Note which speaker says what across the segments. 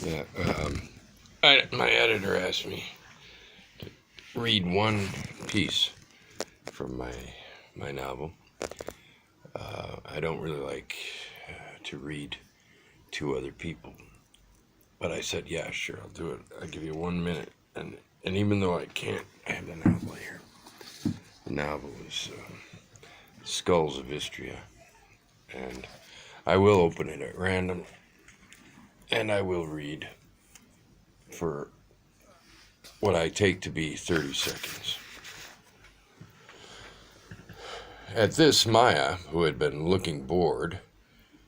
Speaker 1: Yeah, my editor asked me to read one piece from my novel. I don't really like to read to other people, but I said, yeah, sure, I'll do it. I'll give you 1 minute, and even though I can't, I have the novel here. The novel is Skulls of Istria, and I will open it at random, and I will read for what I take to be 30 seconds. At this, Maya, who had been looking bored,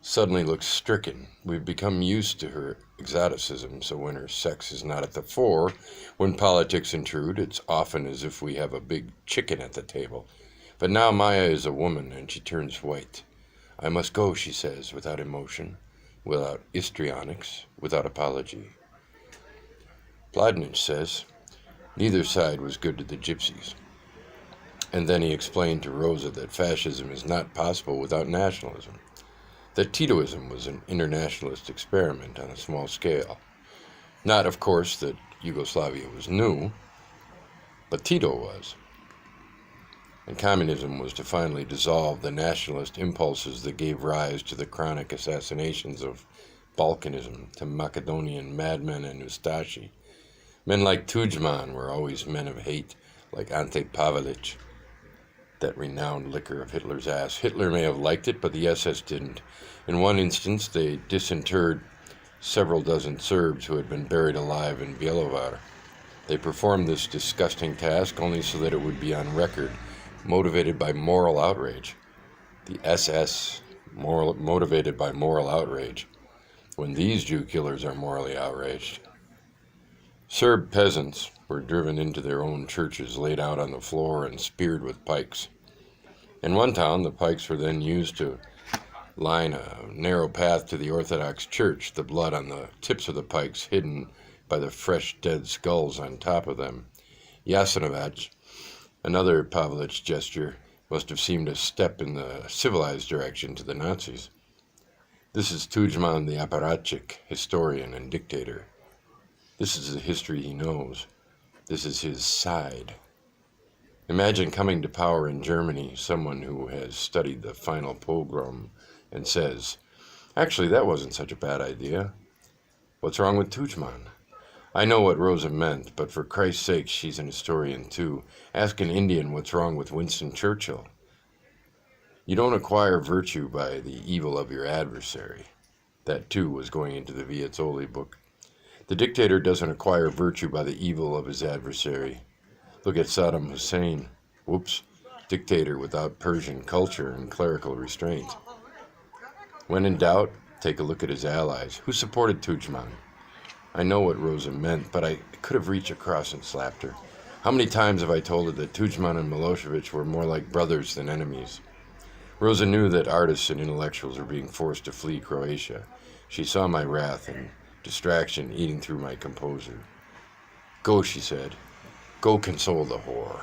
Speaker 1: suddenly looked stricken. We've become used to her exoticism, so when her sex is not at the fore, when politics intrude, it's often as if we have a big chicken at the table. But now Maya is a woman, and she turns white. I must go, she says, without emotion, without histrionics, without apology. Plodnich says, neither side was good to the gypsies. And then he explained to Rosa that fascism is not possible without nationalism, that Titoism was an internationalist experiment on a small scale. Not, of course, that Yugoslavia was new, but Tito was. And communism was to finally dissolve the nationalist impulses that gave rise to the chronic assassinations of Balkanism, to Macedonian madmen and Ustashi. Men like Tudjman were always men of hate, like Ante Pavelic, that renowned liquor of Hitler's ass. Hitler may have liked it, but the SS didn't. In one instance, they disinterred several dozen Serbs who had been buried alive in Bjelovar. They performed this disgusting task only so that it would be on record, motivated by moral outrage. The SS, motivated by moral outrage, when these Jew killers are morally outraged. Serb peasants were driven into their own churches, laid out on the floor, and speared with pikes. In one town, the pikes were then used to line a narrow path to the Orthodox Church, the blood on the tips of the pikes hidden by the fresh dead skulls on top of them. Jasenovac, another Pavelic gesture, must have seemed a step in the civilized direction to the Nazis. This is Tudjman the apparatchik, historian and dictator. This is the history he knows. This is his side. Imagine coming to power in Germany, someone who has studied the final pogrom and says, actually, that wasn't such a bad idea. What's wrong with Tudjman? I know what Rosa meant, but for Christ's sake, she's an historian too. Ask an Indian what's wrong with Winston Churchill. You don't acquire virtue by the evil of your adversary. That too was going into the Viazzoli book. The dictator doesn't acquire virtue by the evil of his adversary. Look at Saddam Hussein. Whoops. Dictator without Persian culture and clerical restraint. When in doubt, take a look at his allies. Who supported Tudjman? I know what Rosa meant, but I could have reached across and slapped her. How many times have I told her that Tudjman and Milosevic were more like brothers than enemies? Rosa knew that artists and intellectuals were being forced to flee Croatia. She saw my wrath and distraction eating through my composure. Go, she said. Go console the whore.